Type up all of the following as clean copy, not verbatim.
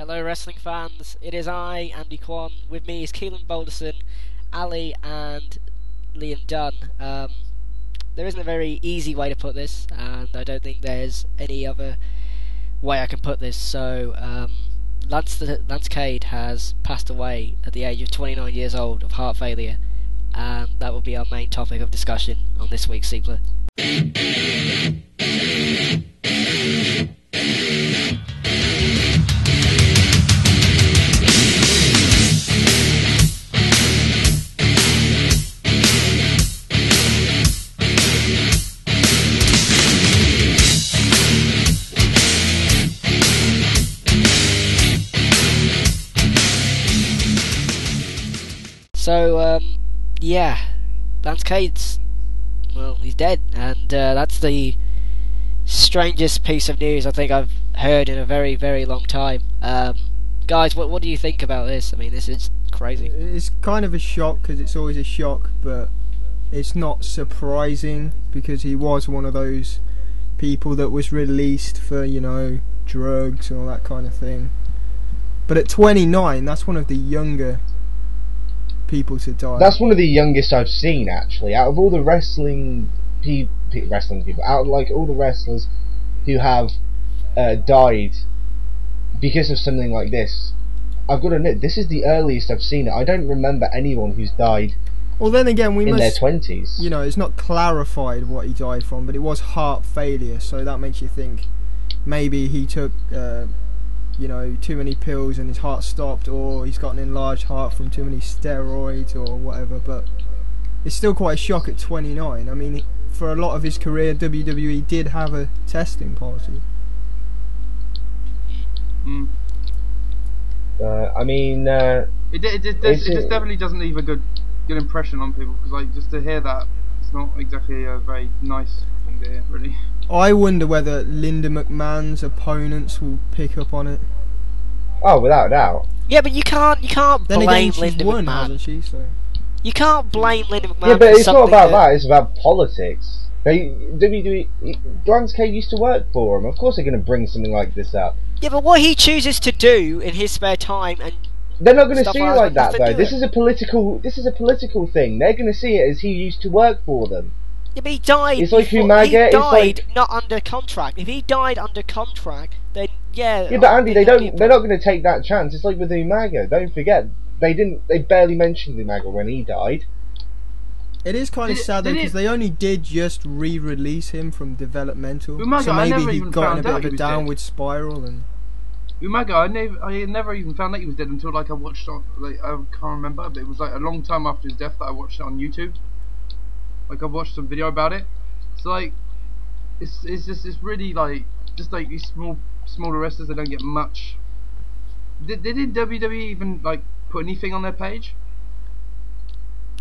Hello, wrestling fans. It is I, Andy Kwan. With me is Keelan Boulderson, Ali, and Liam Dunn. There isn't a very easy way to put this, and I don't think there's any other way I can put this. So, Lance Cade has passed away at the age of 29 years old of heart failure, and that will be our main topic of discussion on this week's Suplah. So, Lance Cade's, well, he's dead, and that's the strangest piece of news I think I've heard in a very, very long time. Guys, what do you think about this? I mean, this is crazy. It's kind of a shock, because it's always a shock, but it's not surprising, because he was one of those people that was released for, drugs and all that kind of thing. But at 29, that's one of the younger people to die. That's one of the youngest I've seen, actually. Out of all the wrestling people, out of all the wrestlers who have died because of something like this, I've got to admit, this is the earliest I've seen it. I don't remember anyone who's died. Well, then again, in their 20s. It's not clarified what he died from, but it was heart failure, so that makes you think maybe he took too many pills and his heart stopped, or he's got an enlarged heart from too many steroids or whatever. But it's still quite a shock at 29. I mean, for a lot of his career, WWE did have a testing policy. It just definitely doesn't leave a good impression on people, because just to hear that, it's not exactly a very nice thing to hear, really. I wonder whether Linda McMahon's opponents will pick up on it. Oh, without a doubt. Yeah, but you can't Then blame again, she's Linda won, McMahon. hasn't she? So You can't blame Linda McMahon. Yeah, but for it's not about something that. It's about politics. WWE, Lance Cade used to work for him. Of course, they're going to bring something like this up. Yeah, but what he chooses to do in his spare time, and they're not going to see it like that, nothing to though. do This with is a political thing. They're going to see it as he used to work for them. Yeah, but he died. It's like before, Umaga. He It's died like not under contract. If he died under contract, then yeah. Yeah, but Andy, they're not going to take that chance. It's like with Umaga. Don't forget, they barely mentioned Umaga when he died. it is kind of sad though, because they only did just re-release him from developmental. Umaga, so I maybe never he even got in a found bit out of he a was downward spiral and. Umaga, I never even found out he was dead until I watched on, I can't remember, but it was a long time after his death that I watched it on YouTube. I watched some video about it. So it's really just these smaller wrestlers, they don't get much. Did WWE even put anything on their page?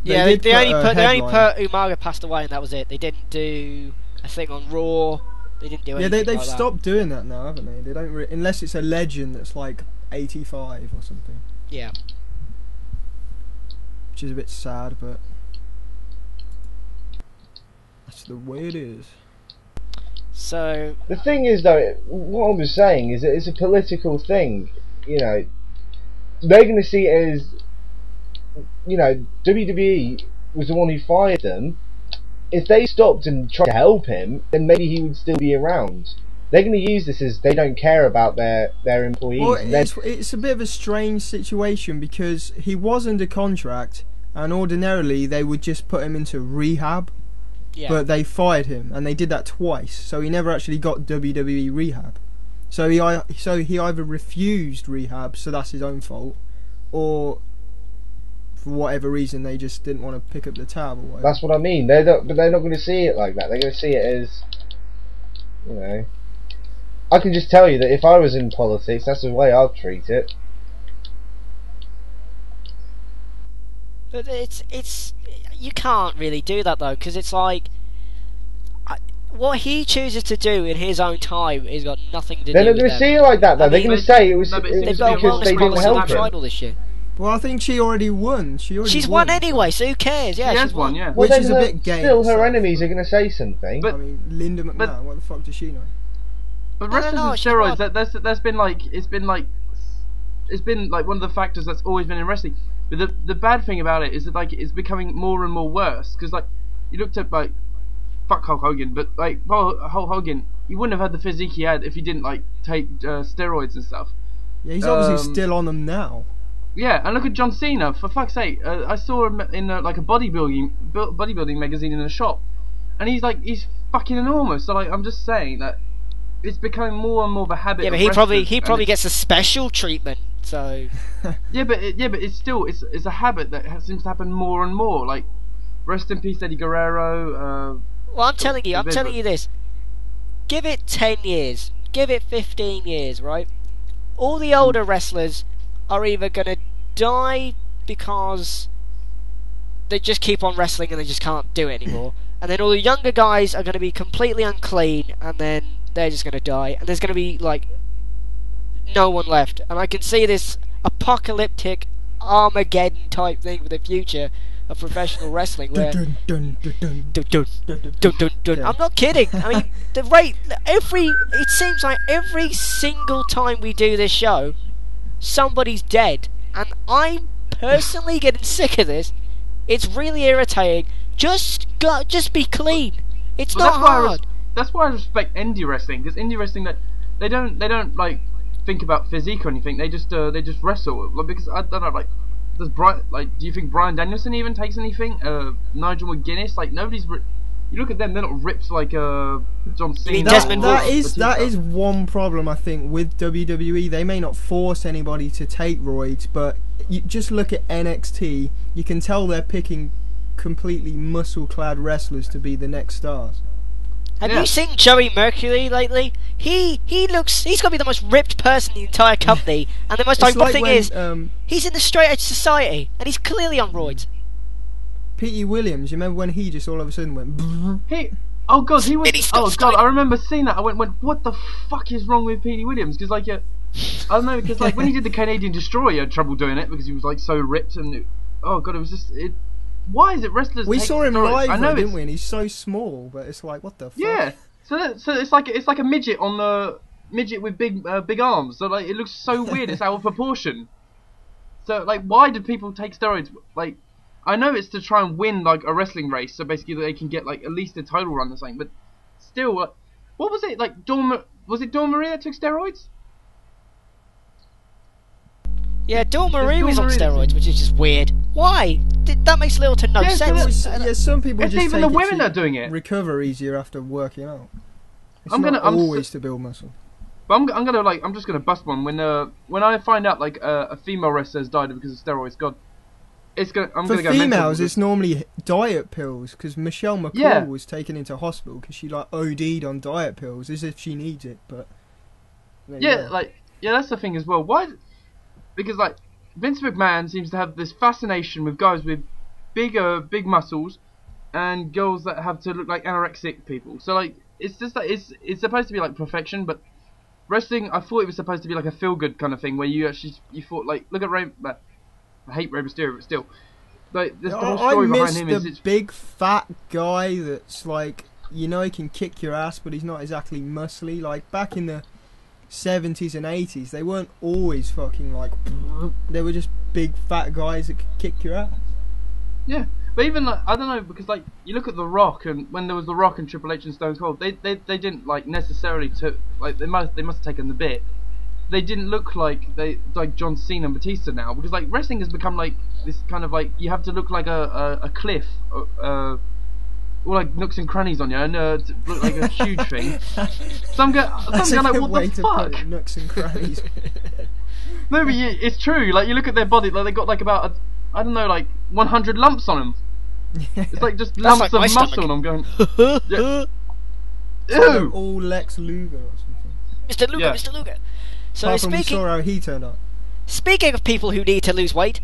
Yeah, They they only headline. put Umaga passed away, and that was it. They didn't do a thing on Raw. They didn't do anything. Yeah, they've like stopped doing that now, haven't they? They don't unless it's a legend that's like 85 or something. Yeah. Which is a bit sad, but that's the way it is. So The thing is, though, what I was saying is that it's a political thing. They're going to see it as, WWE was the one who fired them. If they stopped and tried to help him, then maybe he would still be around. They're going to use this as they don't care about their employees. Well, it's a bit of a strange situation, because he was under contract, and ordinarily they would just put him into rehab. yeah. But they fired him, and they did that twice, so he never actually got WWE rehab. So he either refused rehab, so that's his own fault, or for whatever reason they just didn't want to pick up the tab or whatever. That's what I mean. But they're not going to see it like that. They're going to see it as, I can just tell you that if I was in politics, that's the way I'd treat it. But it's you can't really do that though, because it's what he chooses to do in his own time has got nothing to They're do not with going to them. see it like that, though. They're going to say it was, No, but it They've was got a because wellness they didn't policy. help They've tried him. all this shit. Well, I think she already won. She's won anyway, so who cares? Yeah, She has she's won, yeah. Which then is a bit gay Still, her itself. enemies are going to say something. But- I mean, Linda McMahon, but- what the fuck does she know? But I don't wrestlers know, with she steroids, won. there's been it's been like one of the factors that's always been in wrestling. But the bad thing about it is that like it's becoming more and more worse because like you looked at like fuck Hulk Hogan, but like Hulk Hogan, he wouldn't have had the physique he had if he didn't like take steroids and stuff. Yeah, he's obviously still on them now. Yeah, and look at John Cena. For fuck's sake, I saw him in like a bodybuilding magazine in a shop, and he's fucking enormous. So like, I'm just saying that it's becoming more and more of a habit. Yeah, but he probably gets a special treatment. So yeah, but it's still it's a habit that seems to happen more and more. Like, rest in peace, Eddie Guerrero. Well, I'm telling you this. Give it 10 years, give it 15 years, right? All the older wrestlers are either gonna die because they just keep on wrestling and they just can't do it anymore, and then all the younger guys are gonna be completely unclean, and then they're just gonna die, and there's gonna be like no one left. And I can see this apocalyptic Armageddon type thing for the future of professional wrestling where I'm not kidding. I mean, the rate it seems like every single time we do this show somebody's dead, and I'm personally getting sick of this. It's really irritating. Just be clean. It's not hard. That's why I respect indie wrestling, because indie wrestling they don't like think about physique or anything. They just wrestle. Like, because I don't know, like, do you think Bryan Danielson even takes anything? Nigel McGuinness, like, nobody's. You look at them; they're not ripped like John Cena. That is one problem I think with WWE. They may not force anybody to take roids, but you just look at NXT. You can tell they're picking completely muscle-clad wrestlers to be the next stars. Have you seen Joey Mercury lately? He's got to be the most ripped person in the entire company, and the most ironic thing is, he's in the straight edge society, and he's clearly on roids. P.E. Williams, you remember when he just all of a sudden went? Oh god, I remember seeing that. I went, what the fuck is wrong with P.E. Williams? Because like, I don't know, because like when he did the Canadian Destroyer, he had trouble doing it because he was like so ripped, and oh god, it was just it. Why is it wrestlers? We saw him live, didn't we? And he's so small, but it's like, what the fuck? Yeah. So it's like a midget on the midget with big arms. So like it looks so weird. It's out of proportion. So like, why do people take steroids? Like, I know it's to try and win like a wrestling race, so basically they can get like at least a title run or something. But still, what was it like? Was it Dawn Marie that took steroids? Yeah, Dawn Marie was on steroids, which is just weird. Why? That makes little to no sense. Some people it's just even take the women it are doing it. Recover easier after working out. It's not always to build muscle. But I'm just gonna bust one when I find out like a female wrestler has died because of steroids. God, For females, it's normally diet pills, because Michelle McCool was taken into hospital because she like OD'd on diet pills as if she needs it. But that's the thing as well. Why? Because like Vince McMahon seems to have this fascination with guys with big muscles and girls that have to look like anorexic people. So like it's just like it's supposed to be like perfection, but wrestling, I thought it was supposed to be like a feel good kind of thing where you thought like, look at Rey. I hate Rey Mysterio, but still, like the whole story behind him is the big fat guy that's like, you know, he can kick your ass, but he's not exactly muscly. Like back in the 70s and 80s, they weren't always fucking like, they were just big fat guys that could kick your ass. Yeah, but even like, I don't know, because like you look at The Rock, and when there was The Rock and Triple H and Stone Cold, they didn't like necessarily took like they must have taken the bit. They didn't look like John Cena and Batista now, because like wrestling has become like this kind of like, you have to look like a cliff, or like nooks and crannies on you, and to look like a huge thing. Some guy like, what the fuck? Put it, nooks and crannies. No, but it's true. Like you look at their body, like they got like about I don't know, like 100 lumps on them. It's like just lumps like of muscle, and I'm going. Yeah. Ew. All Lex Luger or something. Mr. Luger, yeah. Mr. Luger. So speaking, saw how he turned up. Speaking of people who need to lose weight,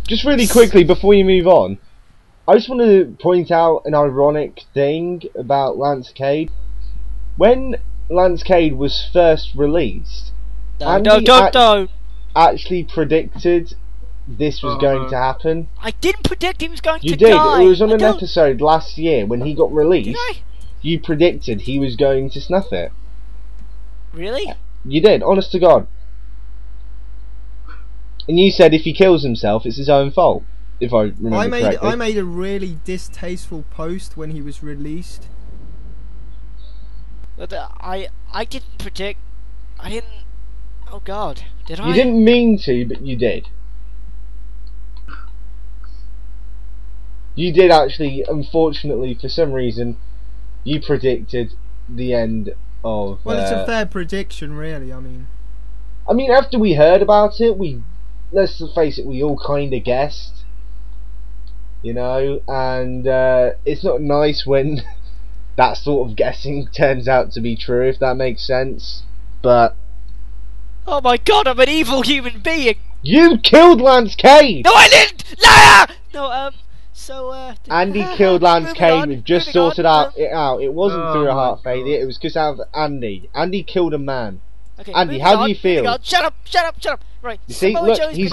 just really quickly before you move on, I just want to point out an ironic thing about Lance Cade. When Lance Cade was first released, Andy actually predicted this was going to happen. I didn't predict he was going to die. You did. It was on an episode last year when he got released. Did I? You predicted he was going to snuff it. Really? You did, honest to God. And you said if he kills himself, it's his own fault. If I remember correctly. I made a really distasteful post when he was released. But I didn't predict. I didn't. Oh God, did I? You didn't mean to, but you did. You did actually. Unfortunately, for some reason, you predicted the end of. Well, it's a fair prediction, really. I mean, after we heard about it, let's face it, we all kind of guessed. You know, and it's not nice when that sort of guessing turns out to be true, if that makes sense. But oh my God, I'm an evil human being. You killed Lance Cade. No, I didn't. Liar. No, so Andy killed Lance Cade. We've just sorted it out. It wasn't through a heart God. failure. It was because out of Andy. Andy killed a man. Okay, Andy, how do you feel? Shut up! Right. You see, Samoa look, Joe's he's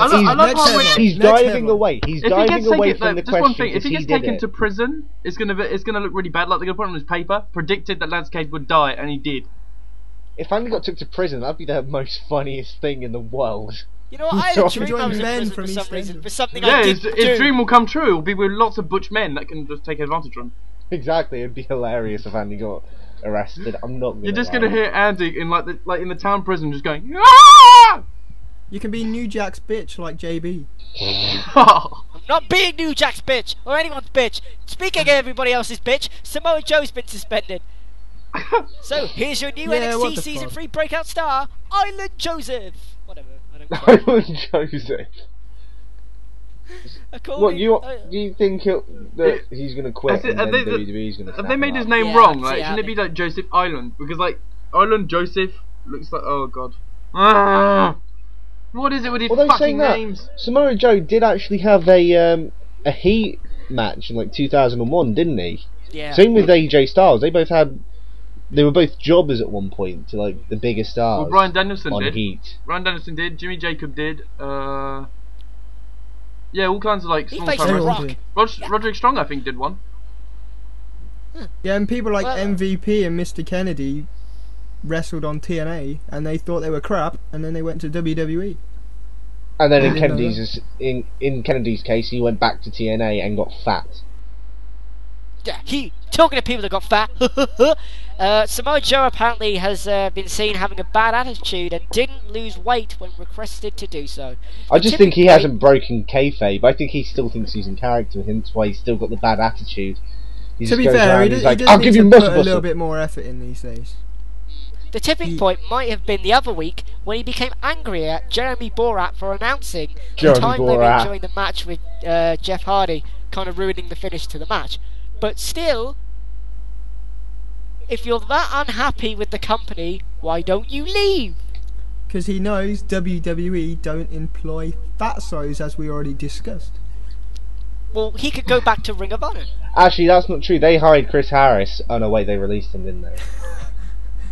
been- diving away. He's If he diving gets away taken, from the just one question thing. If because he he gets did taken it. to prison, it's gonna look really bad. Like they're gonna put it on his paper. Predicted that Lance Cade would die, and he did. If Andy got took to prison, that'd be the most funniest thing in the world. You know what? I had a Join dream I was in men prison from for some East reason. End. For something Yeah, I his didn't do. dream will come true. It'll be with lots of butch men that can just take advantage of him. Exactly, it'd be hilarious if Andy got arrested. I'm not. You're just gonna lie. hear Andy in in the town prison just going. "Ah!" you can be New Jack's bitch like JB. I'm not being New Jack's bitch or anyone's bitch. Speaking of everybody else's bitch, Samoa Joe's been suspended. So here's your new Yeah, what NXT the season fuck? 3 breakout star, Island Joseph. Whatever. I don't care. Island Joseph. According, What do you think that he's gonna quit and then WWE's gonna? Have they made his him name Yeah, wrong? I Like, see shouldn't it be how like Joseph Island? Because like Island Joseph looks like oh god. Ah! What is it with these Although fucking saying that, names? Samoa Joe did actually have a heat match in like 2001, didn't he? Yeah. Same with AJ Styles. They were both jobbers at one point to like the biggest stars. Well, Bryan Danielson on did. Heat. Bryan Danielson did. Jimmy Jacob did. Yeah, all kinds of like He small faced time Everyone Rock. wrestlers. did. Roderick Strong, I think, did one. Yeah, and people like Well- MVP and Mr. Kennedy wrestled on TNA, and they thought they were crap, and then they went to WWE. And then I in didn't know Kennedy's in Kennedy's case, he went back to TNA and got fat. Yeah, talking to people that got fat. Samoa Joe apparently has been seen having a bad attitude and didn't lose weight when requested to do so. I just think he Typically- hasn't broken kayfabe. I think he still thinks he's in character, hence why he's still got the bad attitude. He To just be goes fair, around he and does he's like, need I'll give to you put a muscle. little bit more effort in these days. The tipping point might have been the other week when he became angry at Jeremy Borat for announcing Jeremy the time Borat. limit during the match with Jeff Hardy, kind of ruining the finish to the match. But still, if you're that unhappy with the company, why don't you leave? Because he knows WWE don't employ fatsos, as we already discussed. Well, he could go back to Ring of Honor. Actually, that's not true. They hired Chris Harris. Oh no, wait, they released him, didn't they?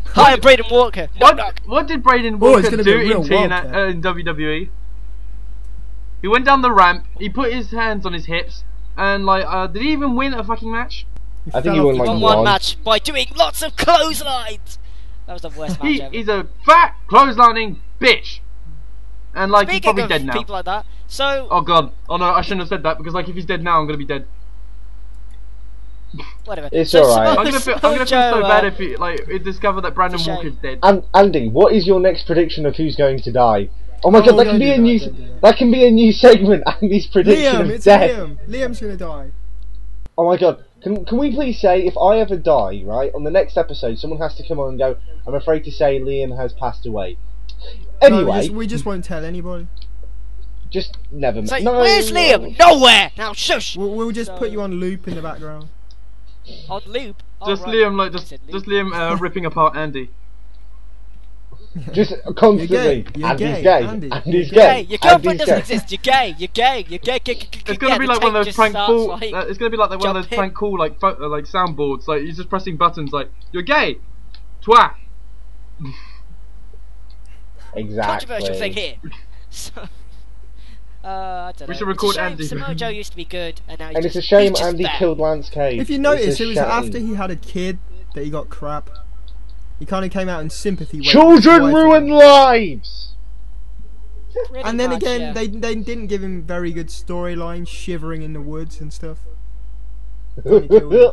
Hire Braden Walker. Knock, knock. What did Braden Oh, it's Walker gonna be do a real in wildcat. in WWE? He went down the ramp. He put his hands on his hips, and like, did he even win a fucking match? I think fell he off won the like Won top. one match by doing lots of clotheslines. That was the worst match ever. He's a fat clotheslining bitch, and like he's Speaking probably of dead now. people like that, so Oh god. Oh no, I shouldn't have said that because like if he's dead now, I'm gonna be dead. whatever. It's so alright. I'm gonna feel Samoa so Joe, bad if he discover that Brandon it's a shame. Walker's dead. And Andy, what is your next prediction of who's going to die? Oh my Oh, god, that don't can be do a that, new don't do that. that can be a new segment. Andy's prediction Liam, of it's death. Liam. Liam's gonna die. Oh my god, can we please say if I ever die, right, on the next episode, someone has to come on and go, I'm afraid to say Liam has passed away. Anyway, No, we just won't tell anybody. just never It's like, no, where's Liam? Nowhere. Now shush. We'll just So- put you on loop in the background. On loop. Oh, Just right. Liam, like I said just loop. Liam ripping apart Andy. Just constantly. You're Andy's gay, gay. Andy. Andy's You're gay. gay. Your girlfriend Andy's doesn't gay. exist. You're gay. You're gay. You're gay. It's gonna be like one of those prank call. It's gonna be like one of those jump prank call like like soundboards. Like you're just pressing buttons. Like you're gay, twat. Exactly. Controversial thing here. So, I don't know. We should record It's a shame. Andy. Samoa Joe used to be good, and now he's And just, it's a shame he's just Andy there. killed Lance Cade. If you It's notice, a it was shame. after he had a kid that he got crap. He kind of came out in sympathy. when Children his wife- ruin lives! Pretty And then much, again, yeah. they didn't give him very good storyline, shivering in the woods and stuff. Only killed him.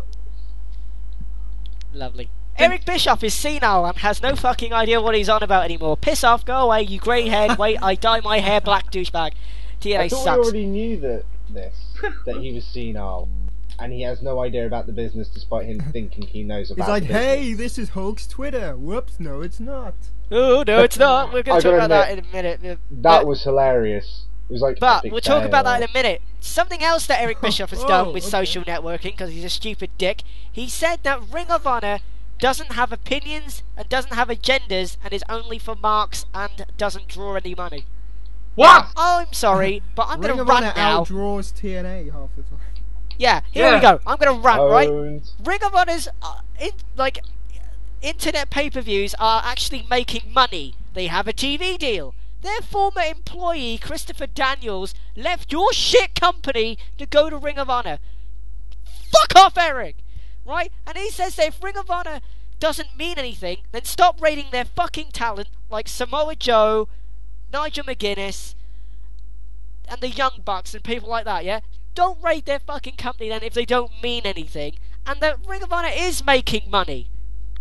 Lovely. Eric Bischoff is senile and has no fucking idea what he's on about anymore. Piss off, go away, you grey head, wait, I dye my hair black douchebag. TNA I thought sucks. we already knew that he was senile, and he has no idea about the business, despite him thinking he knows about. It's like, the business. hey, this is Hulk's Twitter. Whoops, no, it's not. Oh, no, it's not. We're going to I talk gotta about that in a minute. That was hilarious. It was like. But epic we'll talk about that fail. in a minute. Something else that Eric Bischoff has Oh, done with okay. social networking, because he's a stupid dick. He said that Ring of Honor doesn't have opinions and doesn't have agendas and is only for marks and doesn't draw any money. What? Now, I'm sorry, but I'm going Ring to of Honor rant now. outdraws TNA half the time. Yeah, here Yeah. we go. I'm going to rant, right? Owned. Ring of Honor's internet pay-per-views are actually making money. They have a TV deal. Their former employee, Christopher Daniels, left your shit company to go to Ring of Honor. Fuck off, Eric! Right? And he says that if Ring of Honor doesn't mean anything, then stop rating their fucking talent like Samoa Joe, Nigel McGuinness, and the Young Bucks and people like that, yeah? Don't rate their fucking company then if they don't mean anything. And that Ring of Honor is making money.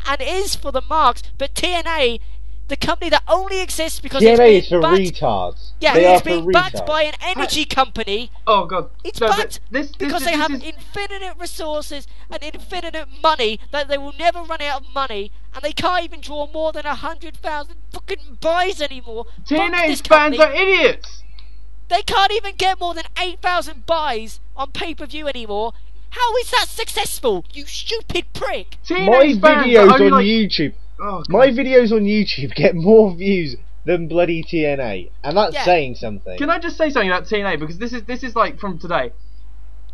And is for the marks, but TNA, the company that only exists because it's TNA being is for backed, retards. yeah, They it's are for being backed retards. by an energy company. Oh god. It's No, but backed this because they this have is- infinite resources and infinite money that they will never run out of money, and they can't even draw more than 100,000 fucking buys anymore. Fuck this TNA's fans company. are idiots. They can't even get more than 8,000 buys on pay-per-view anymore. How is that successful, you stupid prick? My TNA's fans are videos only on like, YouTube. oh, God. My videos on YouTube get more views than bloody TNA, and that's Yeah. saying something. Can I just say something about TNA, because this is like from today.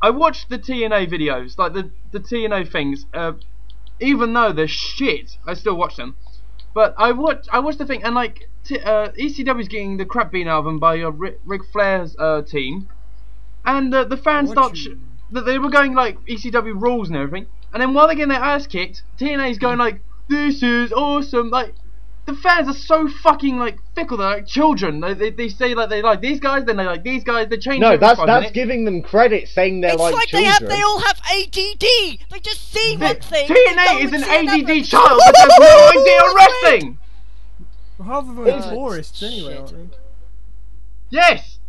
I watched the TNA videos, like the TNA things. Even though they're shit, I still watch them. But I watched the thing, and like ECW's getting the crap beaten out of them by Ric Flair's team, and the fans that they were going like ECW rules and everything, and then while they're getting their ass kicked, TNA's going like, this is awesome. Like, the fans are so fucking like fickle. They're like children. They say like they like these guys, then they like these guys. They change. No, every that's 5 that's minutes. giving them credit, saying they're It's like children. they all have ADD. They just see one thing. they TNA go is and an see another. ADD child that has no idea of wrestling. Well, half of them It's- are tourists anyway, shit. aren't they? Yes.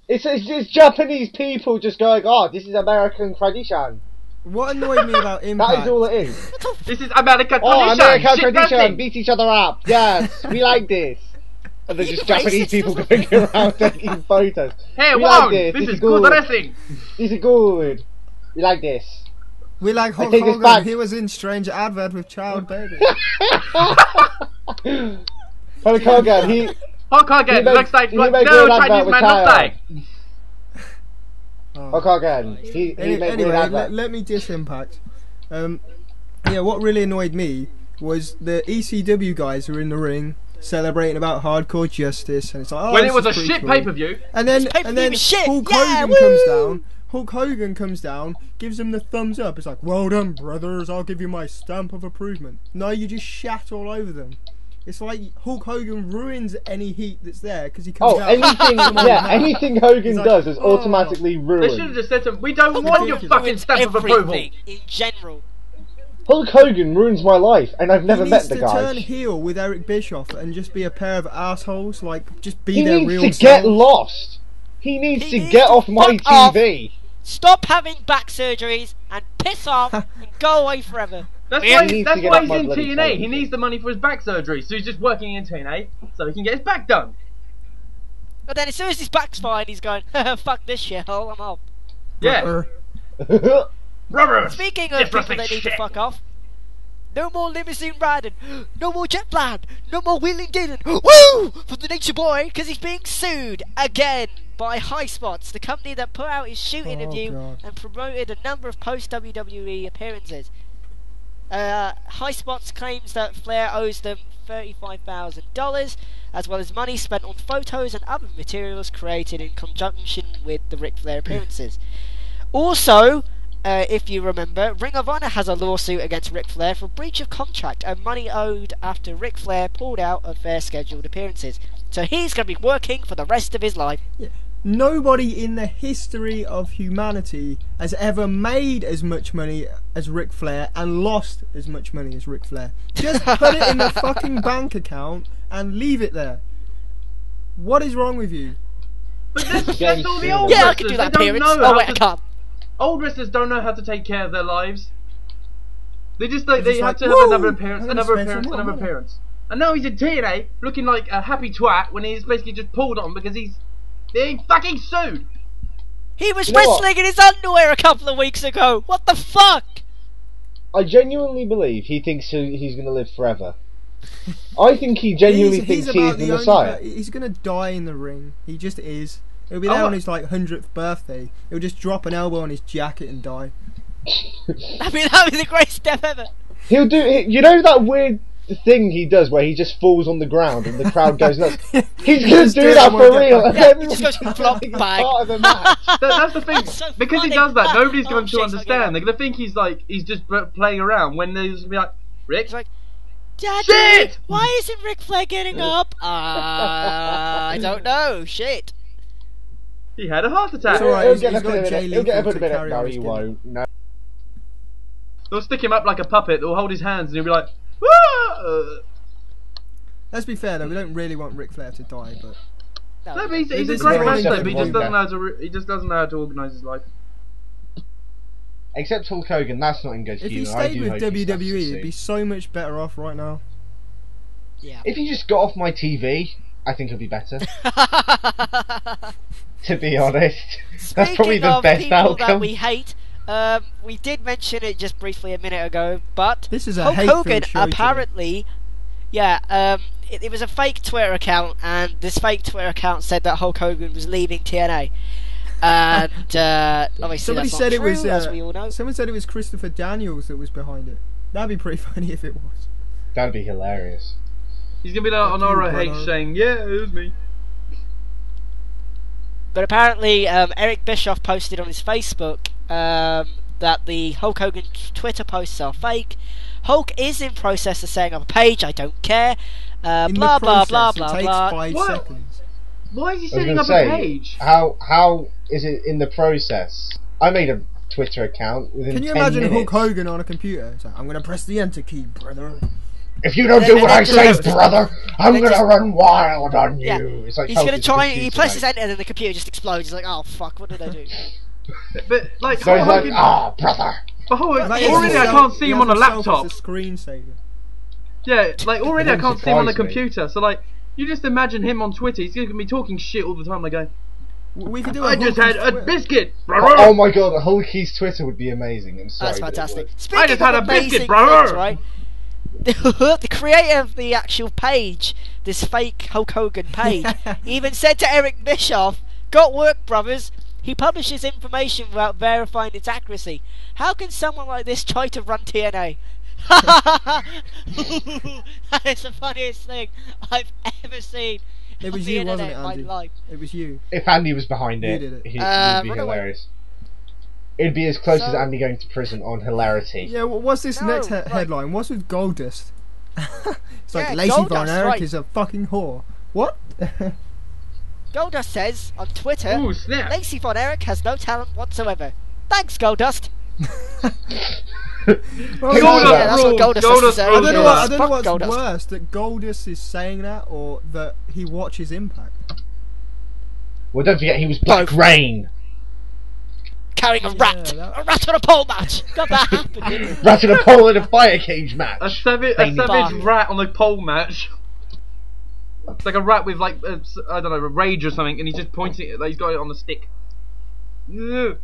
It's Japanese people just going, oh, this is American tradition. What annoyed me about Impact... That is all it is. This is American Oh, tradition. American Shit tradition, wrestling. beat each other up. Yes, we like this. And they're just You Japanese racist. people going around taking photos. Hey, we wow, like this. this is good. good wrestling. This is good. We like this. We like I Hulk take this Hogan. back. He was in Strange Advert with Child Baby. Hulk Hogan, he Hulk Hogan He made- looks like he what made no good advert Chinese with man looks Kyle. like. Oh. Hulk Hogan, he made Anyway, good advert. let me diss Impact. Yeah, what really annoyed me was the ECW guys who were in the ring celebrating about hardcore justice, and it's like, oh, When this it was a is pretty shit cool. pay-per-view. And then This pay-per-view was shit. Hulk Yeah, Hogan woo! comes down. Hulk Hogan comes down, gives them the thumbs up. It's like, well done, brothers. I'll give you my stamp of approval. No, you just shat all over them. It's like Hulk Hogan ruins any heat that's there because he comes Oh, out. anything, yeah, anything Hogan He's like, does is oh. automatically They should have ruined. just said to him, we don't want your ridiculous. fucking Ruins stamp of approval. everything in general. Hulk Hogan ruins my life, and I've never He met needs the to guy. turn heel with Eric Bischoff and just be a pair of assholes. Like, just be He their needs real to self. get lost. He needs He to needs get to off my fuck off. TV. Stop having back surgeries and piss off and go away forever. That's He why, needs to that's get why off he's my in bloody TNA. He television. needs the money for his back surgery, so he's just working in TNA so he can get his back done. But then as soon as his back's fine, he's going, fuck this shithole, I'm off. Yeah. Er, Rubber. Speaking of It's people wrestling that need to shit. fuck off, no more limousine riding, no more jet plan, no more wheeling dealing, woo! For the Nature Boy, because he's being sued again by High Spots, the company that put out his shoot Oh, interview God. and promoted a number of post-WWE appearances. High Spots claims that Flair owes them $35,000, as well as money spent on photos and other materials created in conjunction with the Ric Flair appearances. Also, if you remember, Ring of Honor has a lawsuit against Ric Flair for breach of contract and money owed after Ric Flair pulled out of their scheduled appearances. So he's going to be working for the rest of his life. Yeah. Nobody in the history of humanity has ever made as much money as Ric Flair and lost as much money as Ric Flair. Just put it in the fucking bank account and leave it there. What is wrong with you? But that's all the old Yeah, wrestlers. I can do that They don't appearance. know Oh how wait, to- I can't. Old wrestlers don't know how to take care of their lives. They just They're they just have like, to have "Woo, another appearance, I'm gonna another spend some appearance, more another money." appearance. And now he's in TNA looking like a happy twat when he's basically just pulled on because he's being fucking sued. He was You know what? wrestling in his underwear a couple of weeks ago. What the fuck? I genuinely believe he thinks he's going to live forever. I think he genuinely thinks he is the Messiah. He's gonna die in the ring. He just is. He'll be there on his like 100th birthday. He'll just drop an elbow on his jacket and die. I mean, that would be the greatest death ever. He'll do. You know that weird thing he does where he just falls on the ground and the crowd goes nuts. He's gonna Just do do it that and for won't get real. back. Yeah, he just goes flop It's bag. part of the match. That's the thing. That's so Because he funny. does that, nobody's Oh, going to shit, understand. They're going to think he's just playing around when there's going to be like, Rick, It's like, Daddy, Shit! why isn't Ric Flair getting up? I don't know. Shit. he had a heart attack. It's alright, He'll he's get got up in a Jay minute. He'll get up Lethal in a to minute. carry No, on his he gimmick. won't. No. They'll stick him up like a puppet. They'll hold his hands and he'll be like, "Wah!" Let's be fair though, we don't really want Ric Flair to die, but No, but he's a This is great very wrestler, but he different just one. doesn't know how to. He just doesn't know how to organise his life. Except Hulk Hogan, that's not in good if he humour. I stayed do with hope he starts to WWE, he'd succeed. be so much better off right now. Yeah. If he just got off my TV, I think he'll be better. To be honest, that's probably Speaking the of best people outcome. that we hate, we did mention it just briefly a minute ago, but This is a Hulk hate-filled Hogan show today. apparently, it was a fake Twitter account, and this fake Twitter account said that Hulk Hogan was leaving TNA, and obviously Somebody that's said not it true, was. as we all know. Someone said it was Christopher Daniels that was behind it. That'd be pretty funny if it was. That'd be hilarious. He's gonna be there on Fuck you, ROH brother. saying, "Yeah, it was me." But apparently, Eric Bischoff posted on his Facebook that the Hulk Hogan Twitter posts are fake. Hulk is in process of setting up a page. I don't care. In Blah the blah process, blah it blah takes blah. 5 What? seconds. Why is he I was setting going to up say, a page? how is it in the process? I made a Twitter account within Can you 10 imagine minutes. Hulk Hogan on a computer? It's like, I'm gonna press the enter key, brother. If you don't And do then- what and I then say, just- brother, I'm then gonna just- run wild on you. Yeah. It's like He's Hulk gonna is a try. He computer, presses mate. enter, and then the computer just explodes. He's like, "Oh fuck! What did I do?" But like, So he's Hulk like, Hogan, brother. but Hulk, Like, he has already I himself- can't see he him has on a himself laptop. as a screensaver. Yeah, like already I It can't see him on a wouldn't surprise me. computer. So like, you just imagine him on Twitter. He's gonna be talking shit all the time. Like, going, We could do a I just Hulk had on a Twitter. biscuit. Oh my god, Hulky's Twitter would be amazing. I'm sorry. That's but it fantastic. would. Speaking just had of a biscuit, amazing brother. things, right? The creator of the actual page, this fake Hulk Hogan page, even said to Eric Bischoff, "Got work, brothers. He publishes information without verifying its accuracy. How can someone like this try to run TNA?" That is the funniest thing I've ever seen. It on was the you, internet wasn't it, in my Andy? life. It was you. If Andy was behind You it, did it. he'd be run away. hilarious. It'd be as close as So- Andy going to prison on hilarity. Yeah, what's this No, next like- headline? What's with Goldust? It's like Yeah, Lacey Goldust, Von Erich right. is a fucking whore. What? Goldust says on Twitter, Ooh, snap. Lacey Von Erich has no talent whatsoever. Thanks, Goldust. Well, Goldust Yeah, that's what rules, Goldust has to Goldust say. I don't know, rules. what, I don't know Fuck what's Goldust. worse, that Goldust is saying that or that he watches Impact. Well, don't forget he was Black Both. Rain. Carrying a rat. that- A rat on a pole match. God, that happened, didn't it? Ratting a pole in a fire cage match. A savage Baby rat Bach. on a pole match. It's like a rat with like I don't know, a rage or something, and he's just pointing it. Like he's got it on the stick. Ugh.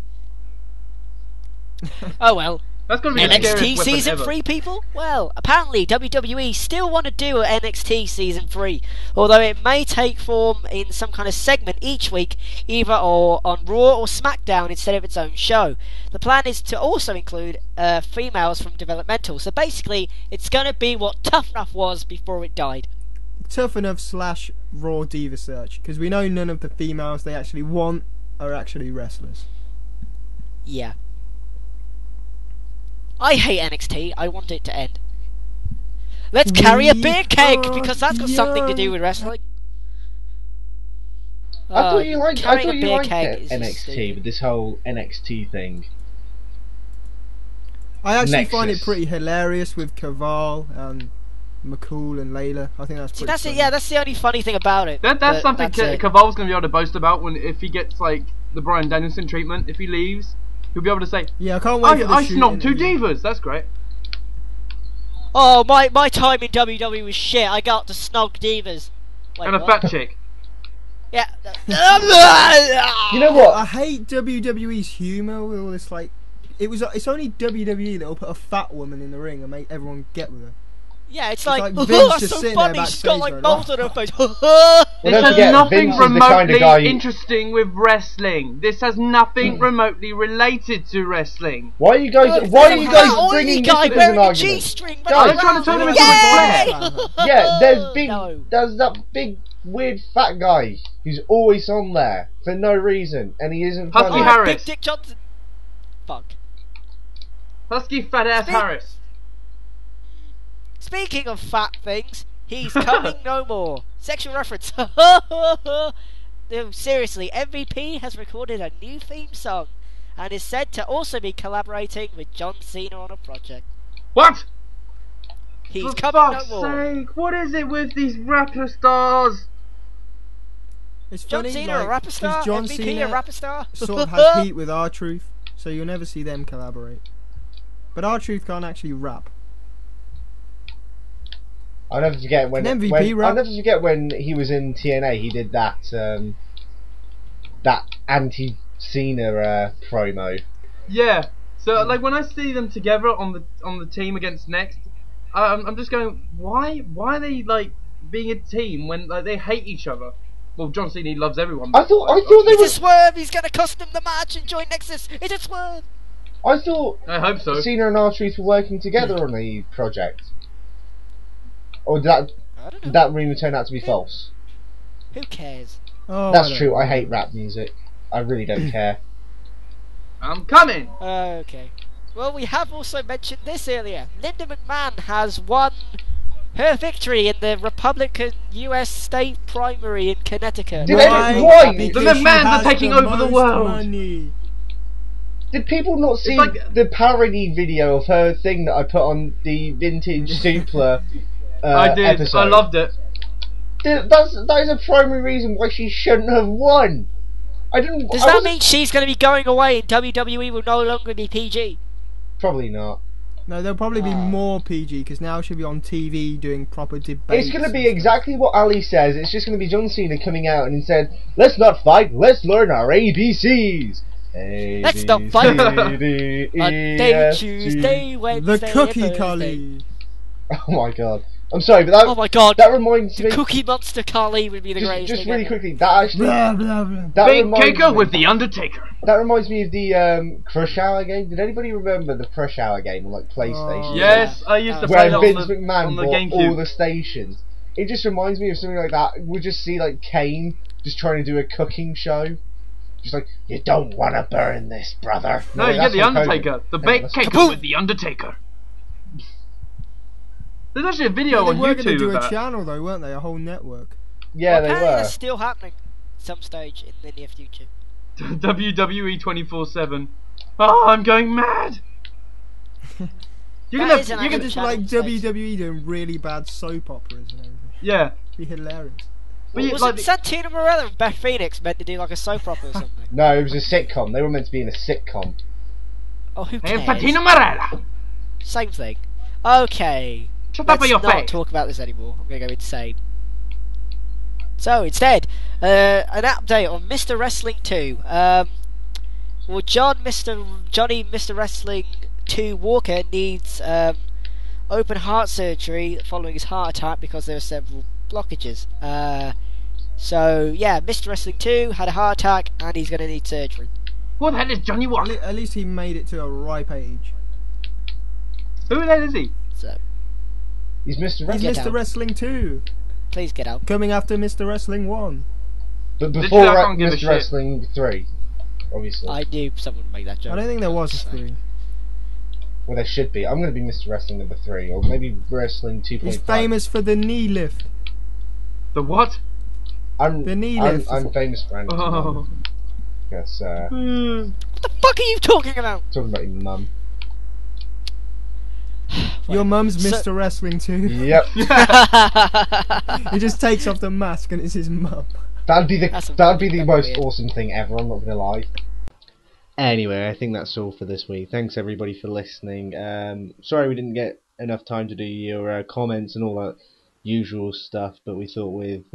Oh well. That's gonna be the scariest NXT weapon Season ever. 3, people? Well, apparently WWE still want to do NXT Season 3, although it may take form in some kind of segment each week, either or on Raw or SmackDown instead of its own show. The plan is to also include females from developmental, so basically it's going to be what Tough Enough was before it died. Tough Enough / Raw Diva Search, because we know none of the females they actually want are actually wrestlers. Yeah. I hate NXT. I want it to end. Let's carry a beer keg because that's got something to do with wrestling. I thought you liked carrying a beer keg it, is just NXT stupid. with this whole NXT thing. I actually Nexus. find it pretty hilarious with Caval and McCool and Layla. I think that's See, pretty that's it. funny. Yeah, that's the only funny thing about it. That's but something that's it. Caval's gonna be able to boast about if he gets like the Bryan Danielson treatment. If he leaves, he'll be able to say, Yeah, I can't wait for the I shoot snogged 2 interview. divas. That's great. Oh, my time in WWE was shit. I got to snog divas. Wait, And a what? fat chick. Yeah. You know what? I hate WWE's humour with all this like. It's only WWE that will put a fat woman in the ring and make everyone get with her. Yeah, it's like, like Vince that's just so sitting there funny. She's got backstage like going, moles on her face. Well, This don't has forget, nothing Vince is the remotely kind of guy interesting with wrestling. This has nothing remotely related to wrestling. Why are you guys bringing this guy as an wearing a argument? G-string? Guys, I'm trying to turn him into Yay! Ric Flair. Yeah, No. there's that big weird fat guy who's always on there for no reason, and he isn't Husky funny. Harris. Big Dick Johnson. Fuck. Husky fat ass Harris. Speaking of fat things, he's coming no more. Sexual reference. No, seriously, MVP has recorded a new theme song and is said to also be collaborating with John Cena on a project. What? He's For coming no fuck's more. sake, what is it with these rapper stars? It's John funny, Cena, like, a rapper 'cause star? John MVP, Cena a rapper star? sort of has heat with R-Truth, so you'll never see them collaborate. But R-Truth can't actually rap. I'll never forget when, An MVP when rap. I'll never forget when he was in TNA. He did that that anti-Cena promo. Yeah. So like when I see them together on the team against Next, I'm just going, why are they like being a team when like they hate each other? Well, John Cena loves everyone. I thought they It's a were. swerve, he's gonna cost him the match and join Nexus. It's a swerve. I thought I hope so. Cena and R-Truth were working together on the project. Or did I don't know. that rumour turn out to be false? Who cares? Oh, That's don't true. know. I hate rap music. I really don't care. I'm coming. Okay. Well, we have also mentioned this earlier. Linda McMahon has won her victory in the Republican U.S. state primary in Connecticut. Did Why? Because Because the she McMahons are has taking the over the most world. money. Did people not see like- the parody video of her thing that I put on the vintage Suplah I did. episode? I loved it. That is a primary reason why she shouldn't have won. Does that mean she's going to be going away and WWE will no longer be PG? Probably not. No, there'll probably be more PG because now she'll be on TV doing proper debates. It's going to and be stuff. exactly what Ali says. It's just going to be John Cena coming out and he said, "Let's not fight. Let's learn our ABCs." Let's not fight. Monday, Tuesday, The Wednesday, Cookie Thursday. Collie. Oh my god. I'm sorry, but Oh my god. that reminds The me. Cookie Monster Kali would be the greatest Just thing really ever. quickly, that actually Blah blah blah. that Big reminds kicker me, with the Undertaker. that reminds me of the Crush Hour game. Did anybody remember the Crush Hour game on like PlayStation? Oh. Yes, I used to play Where that Vince on the McMahon bought GameCube. all the stations. It just reminds me of something like that. We'll just see like Kane just trying to do a cooking show. Just like, you don't want to burn this, brother. No, you get that's the Hulk Hogan. Undertaker. The Anyway, big let's- kicker Kaboom! with the Undertaker. There's actually a video They on were going to YouTube do of a that. channel though, weren't they? A whole network. Yeah, Well, they apparently were. that's still happening some stage in the near future. WWE 24/7. Oh, I'm going mad. You're That gonna, is an you're You gonna, just channel like stage. WWE doing really bad soap operas and everything. yeah. It'd be hilarious. But you, Wasn't like, Santina Morella and Beth Phoenix meant to do like a soap opera or something? No, it was a sitcom. They were meant to be in a sitcom. Oh, who and cares? Fatina Morella. Same thing. Okay. Shut up Let's for your not face. talk about this anymore. I'm going to go insane. So, instead, an update on Mr. Wrestling 2. Well, Johnny Mr. Wrestling 2 Walker needs open heart surgery following his heart attack because there are several blockages. So, yeah, Mr. Wrestling 2 had a heart attack and he's going to need surgery. What the hell is Johnny Walker? At least he made it to a ripe age. Who the hell is he? So, He's Mr. He's Wrestling. Get Mr. out. Wrestling 2, please get out. coming after Mr. Wrestling 1. But Literally, before I can't give a Mr. shit. Wrestling 3, obviously. I knew someone would make that joke. I don't think there was a 3. Well, there should be. I'm going to be Mr. Wrestling number 3, or maybe Wrestling 2.5. He's famous for the knee lift. The what? The knee lift. I'm famous for Andy's mum. Yes, What the fuck are you talking about? talking about your mum. Your mum's Mr. Wrestling too. Yep. He just takes off the mask and it's his mum. That'd be the most weird. awesome thing ever, I'm not going to lie. Anyway, I think that's all for this week. Thanks everybody for listening. Sorry we didn't get enough time to do your comments and all that usual stuff, but we thought with,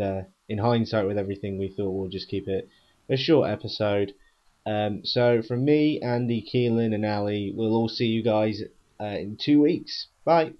in hindsight with everything, we thought we'll just keep it a short episode. So from me, Andy, Keelan and Ali, we'll all see you guys in 2 weeks. Bye.